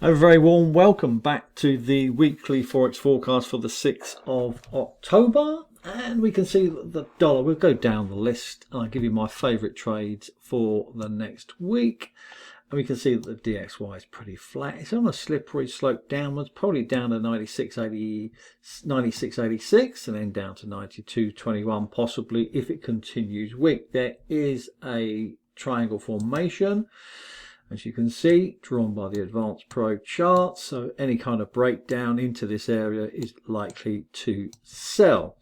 A very warm welcome back to the weekly Forex forecast for the 6th of October. And we can see that the dollar will go down the list. I'll give you my favourite trades for the next week. And we can see that the DXY is pretty flat. It's on a slippery slope downwards, probably down to 96.86 and then down to 92.21 possibly if it continues weak. There is a triangle formation, as you can see, drawn by the Advanced Pro chart. So any kind of breakdown into this area is likely to sell.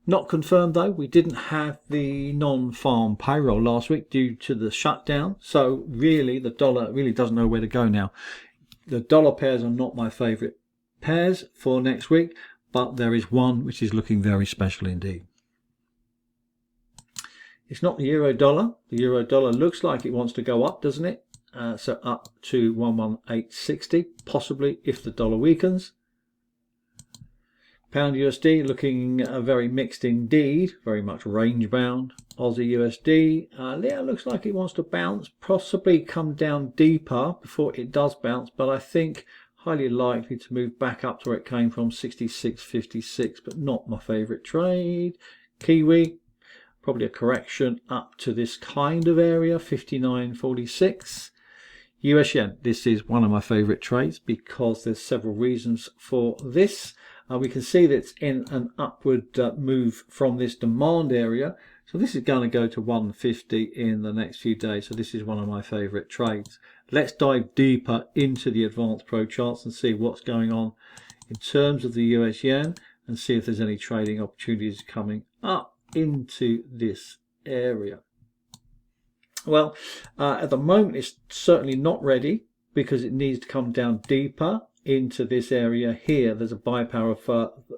Not confirmed though. We didn't have the non-farm payroll last week due to the shutdown. So really the dollar really doesn't know where to go now. The dollar pairs are not my favorite pairs for next week, but there is one which is looking very special indeed. It's not the euro dollar. The euro dollar looks like it wants to go up, doesn't it? So up to 118.60 possibly if the dollar weakens. Pound USD looking very mixed indeed, very much range bound. Aussie USD looks like it wants to bounce, possibly come down deeper before it does bounce, but I think highly likely to move back up to where it came from, 66.56, but not my favorite trade. Kiwi, probably a correction up to this kind of area, 59.46. US yen, this is one of my favorite trades because there's several reasons for this. We can see that it's in an upward move from this demand area. So this is going to go to 150 in the next few days. So this is one of my favorite trades. Let's dive deeper into the Advanced Pro charts and see what's going on in terms of the US yen and see if there's any trading opportunities coming up into this area. Well, at the moment it's certainly not ready because it needs to come down deeper into this area here. There's a buy power of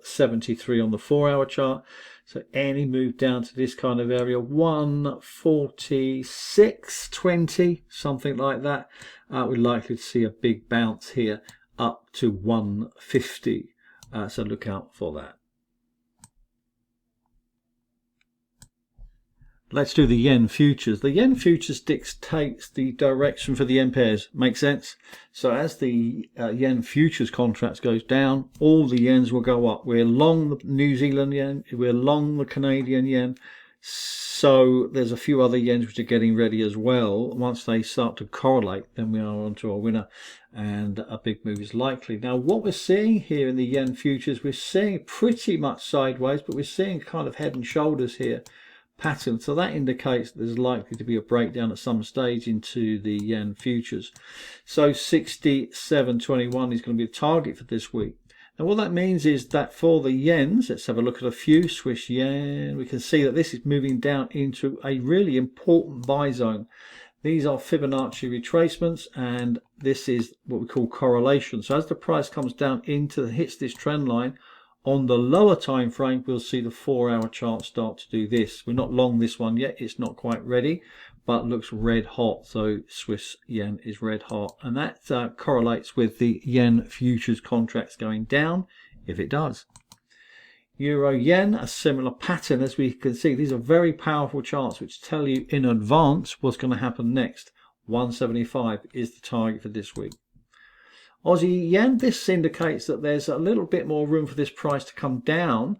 73 on the 4-hour chart. So any move down to this kind of area, 146.20, something like that, we're likely to see a big bounce here up to 150. So look out for that. Let's do the yen futures. The yen futures dictates the direction for the yen pairs. Makes sense? So as the yen futures contracts goes down, all the yens will go up. We're long the New Zealand yen, we're long the Canadian yen. So there's a few other yens which are getting ready as well. Once they start to correlate, then we are onto a winner and a big move is likely. Now what we're seeing here in the yen futures, we're seeing pretty much sideways, but we're seeing kind of head and shoulders here pattern, so that indicates there's likely to be a breakdown at some stage into the yen futures. So 67.21 is going to be a target for this week. And what that means is that for the yens, let's have a look at a few. Swiss yen, we can see that this is moving down into a really important buy zone. These are Fibonacci retracements, and this is what we call correlation. So as the price comes down into hits this trend line on the lower time frame, we'll see the 4-hour chart start to do this. We're not long this one yet, it's not quite ready, but looks red hot. So Swiss yen is red hot, and that correlates with the yen futures contracts going down if it does. Euro yen, a similar pattern. As we can see, these are very powerful charts which tell you in advance what's going to happen next. 175 is the target for this week. Aussie yen, this indicates that there's a little bit more room for this price to come down.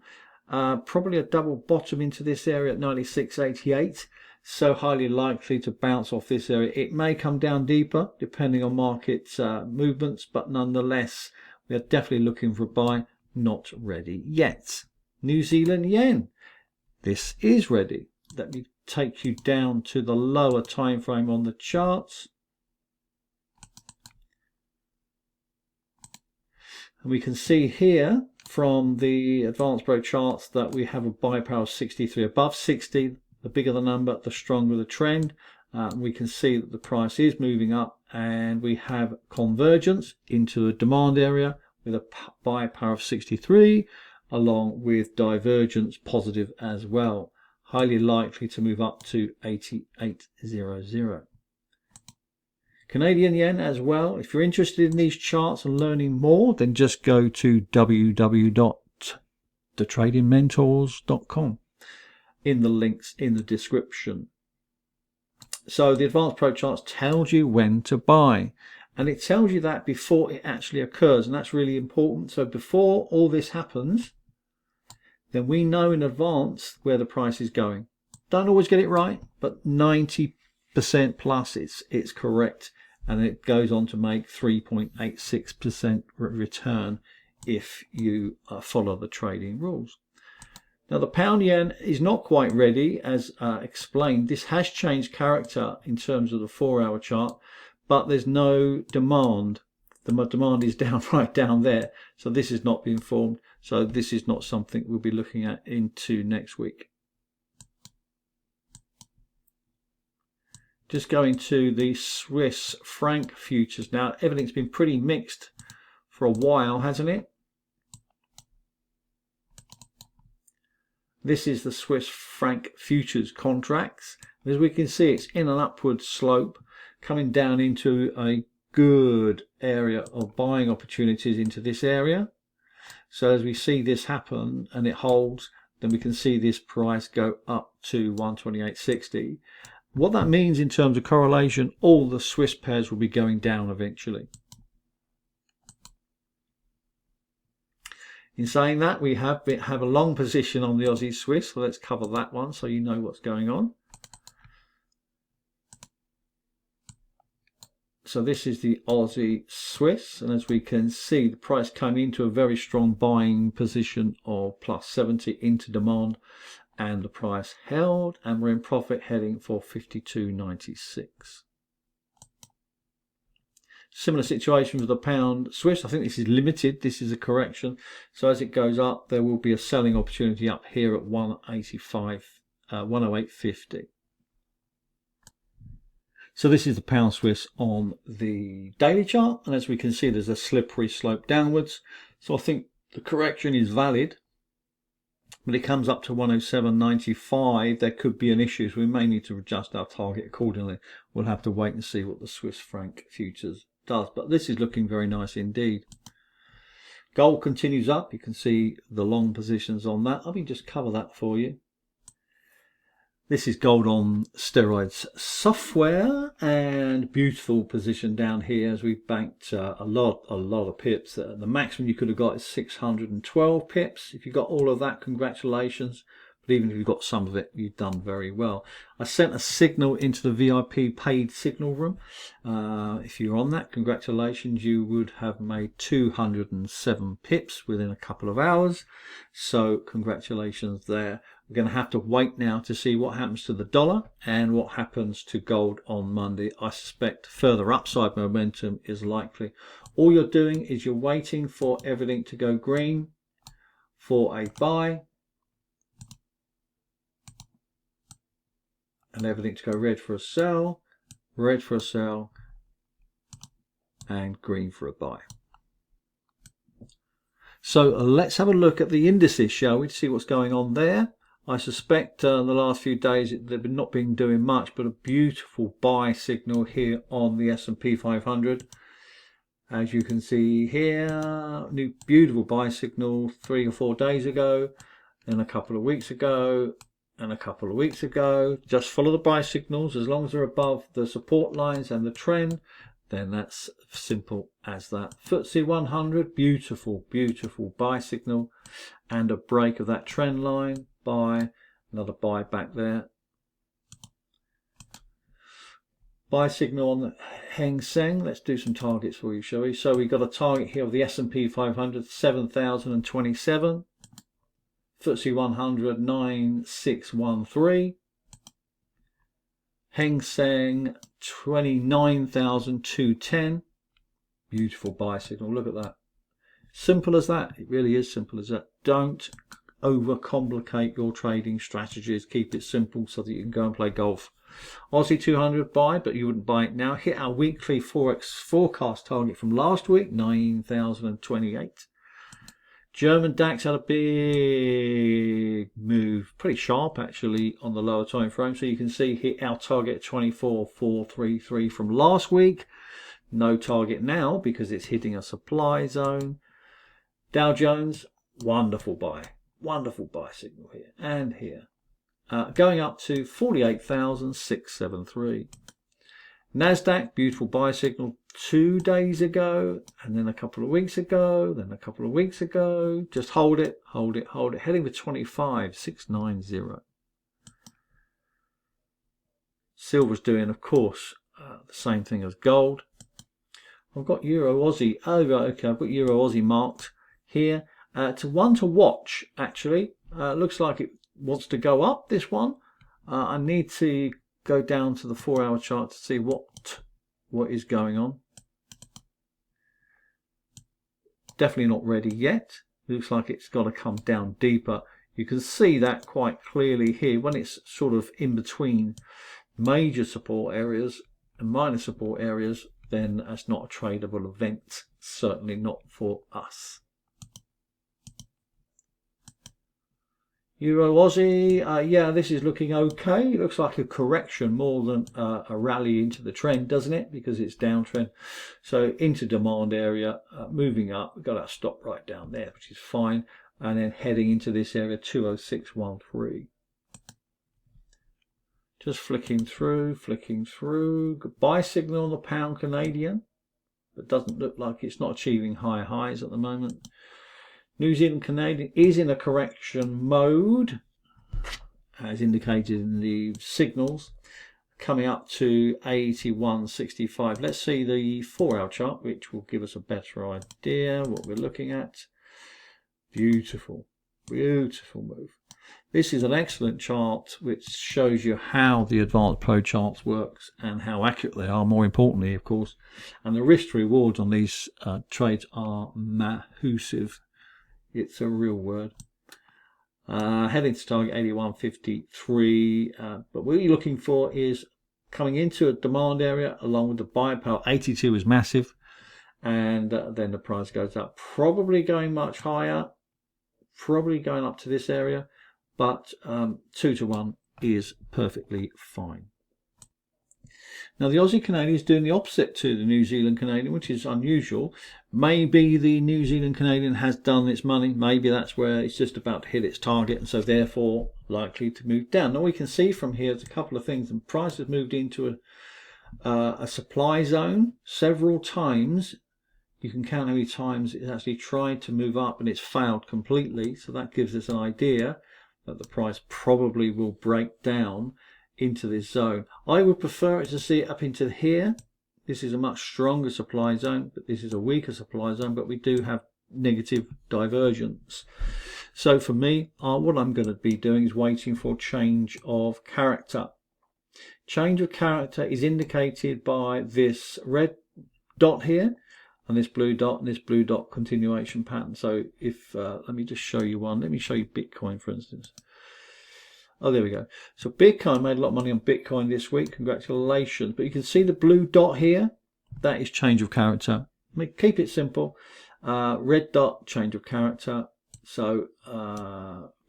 Probably a double bottom into this area at 96.88. So highly likely to bounce off this area. It may come down deeper depending on market movements, but nonetheless, we are definitely looking for a buy. Not ready yet. New Zealand yen, this is ready. Let me take you down to the lower time frame on the charts. And we can see here from the Advanced Pro charts that we have a buy power of 63. Above 60, the bigger the number, the stronger the trend. We can see that the price is moving up, and we have convergence into a demand area with a buy power of 63, along with divergence positive as well. Highly likely to move up to 88.00. Canadian yen as well. If you're interested in these charts and learning more, then just go to www.thetradingmentors.com in the links in the description. So the Advanced Pro charts tells you when to buy. And it tells you that before it actually occurs, and that's really important. So before all this happens, then we know in advance where the price is going. Don't always get it right, but 90% plus it's correct, and it goes on to make 3.86% return if you follow the trading rules. Now the pound yen is not quite ready, as explained. This has changed character in terms of the 4-hour chart, but there's no demand. The demand is down right down there, so this has not been formed. So this is not something we'll be looking at into next week. Just going to the Swiss franc futures now. Everything's been pretty mixed for a while, hasn't it? This is the Swiss franc futures contracts. As we can see, it's in an upward slope, coming down into a good area of buying opportunities into this area. So as we see this happen and it holds, then we can see this price go up to 128.60. What that means in terms of correlation, all the Swiss pairs will be going down eventually. In saying that, we have a long position on the Aussie Swiss, so let's cover that one so you know what's going on. So this is the Aussie Swiss, and as we can see, the price came into a very strong buying position of plus 70 into demand, and the price held, and we're in profit heading for 52.96. Similar situation with the pound Swiss. I think this is limited. This is a correction. So as it goes up, there will be a selling opportunity up here at 108.50. So this is the pound Swiss on the daily chart, and as we can see, there's a slippery slope downwards. So I think the correction is valid. When it comes up to 107.95, there could be an issue, so we may need to adjust our target accordingly. We'll have to wait and see what the Swiss franc futures does, but this is looking very nice indeed. Gold continues up. You can see the long positions on that. Let me just cover that for you. This is gold on steroids software, and beautiful position down here as we banked a lot of pips. The maximum you could have got is 612 pips. If you got all of that, congratulations. But even if you've got some of it, you've done very well. I sent a signal into the VIP paid signal room. If you're on that, congratulations. You would have made 207 pips within a couple of hours. So congratulations there. We're going to have to wait now to see what happens to the dollar and what happens to gold on Monday. I suspect further upside momentum is likely. All you're doing is you're waiting for everything to go green for a buy, and everything to go red for a sell, and green for a buy. So let's have a look at the indices, shall we, to see what's going on there. I suspect the last few days they've not been doing much, but a beautiful buy signal here on the S&P 500. As you can see here, new beautiful buy signal 3 or 4 days ago, then a couple of weeks ago, and a couple of weeks ago. Just follow the buy signals. As long as they're above the support lines and the trend, then that's simple as that. FTSE 100, beautiful buy signal, and a break of that trend line. Buy, another buy back there. Buy signal on the Hang Seng. Let's do some targets for you, shall we? So we've got a target here of the S&P 500, 7,027. FTSE 100, 9613. Hang Seng, 29,210. Beautiful buy signal. Look at that. Simple as that. It really is simple as that. Don't overcomplicate your trading strategies. Keep it simple so that you can go and play golf. Aussie 200 buy, but you wouldn't buy it now. Hit our weekly forex forecast target from last week, 9,028. German DAX had a big move, pretty sharp actually, on the lower time frame. So you can see hit our target 24,433 from last week. No target now because it's hitting a supply zone. Dow Jones, wonderful buy signal here and here, going up to 48,673. Nasdaq, beautiful buy signal, 2 days ago, and then a couple of weeks ago, then a couple of weeks ago. Just hold it, hold it, hold it. Heading for 25,690. Silver's doing, of course, the same thing as gold. I've got Euro Aussie. Oh, right, okay. I've got Euro Aussie marked here. To watch, actually. Looks like it wants to go up, this one. I need to go down to the 4-hour chart to see what is going on. Definitely not ready yet. Looks like it's got to come down deeper. You can see that quite clearly here when it's sort of in between major support areas and minor support areas. Then that's not a tradable event, certainly not for us. Euro Aussie, yeah, this is looking okay. It looks like a correction more than a rally into the trend, doesn't it? Because it's downtrend. So into demand area, moving up. We've got our stop right down there, which is fine. And then heading into this area, 20613. Just flicking through. Good buy signal on the pound Canadian. But doesn't look like it's not achieving higher highs at the moment. New Zealand Canadian is in a correction mode, as indicated in the signals, coming up to 81.65. Let's see the 4-hour chart, which will give us a better idea what we're looking at. Beautiful, beautiful move. This is an excellent chart which shows you how the advanced pro charts works and how accurate they are, more importantly, of course. And the risk to rewards on these trades are massive. It's a real word. Heading to target 81.53. But what you're looking for is coming into a demand area along with the buy power. 82 is massive. And then the price goes up. Probably going much higher. Probably going up to this area. But 2 to 1 is perfectly fine. Now the Aussie Canadian is doing the opposite to the New Zealand Canadian, which is unusual. Maybe the New Zealand Canadian has done its money. Maybe that's where it's just about to hit its target and so therefore likely to move down. Now we can see from here there's a couple of things. The price has moved into a supply zone several times. You can count how many times it's actually tried to move up and it's failed completely. So that gives us an idea that the price probably will break down into this zone. I would prefer it to see it up into here. This is a much stronger supply zone, but this is a weaker supply zone, but we do have negative divergence. So for me, what I'm going to be doing is waiting for change of character. Change of character is indicated by this red dot here and this blue dot continuation pattern. So if let me just show you one. Let me show you Bitcoin, for instance. Oh, there we go. So Bitcoin made a lot of money on Bitcoin this week. Congratulations. But you can see the blue dot here. That is change of character. Keep it simple. Red dot, change of character. So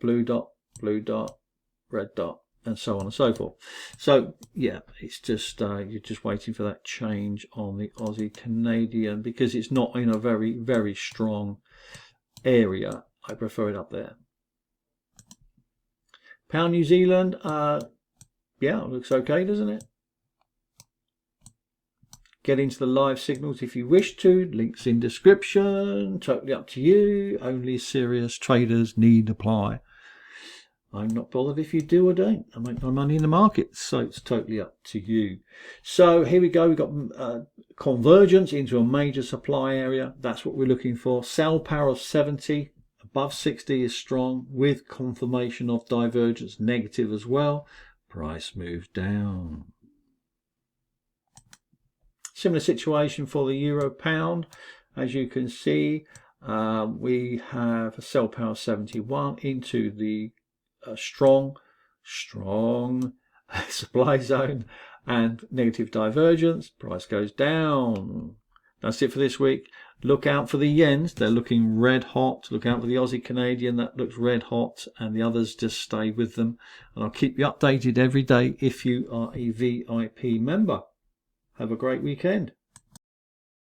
blue dot, red dot, and so on and so forth. So yeah, it's just you're just waiting for that change on the Aussie Canadian because it's not in a very, very strong area. I prefer it up there. Pound New Zealand, yeah, it looks okay, doesn't it? Get into the live signals if you wish to. Links in description. Totally up to you. Only serious traders need apply. I'm not bothered if you do or don't. I make my money in the market, so it's totally up to you. So here we go. We've got convergence into a major supply area. That's what we're looking for. Sell power of 70. Above 60 is strong with confirmation of divergence negative as well. Price moves down. Similar situation for the euro pound. As you can see, we have a sell power 71 into the strong supply zone and negative divergence. Price goes down. That's it for this week. Look out for the yens. They're looking red hot. Look out for the Aussie Canadian. That looks red hot. And the others, just stay with them. And I'll keep you updated every day if you are a VIP member. Have a great weekend.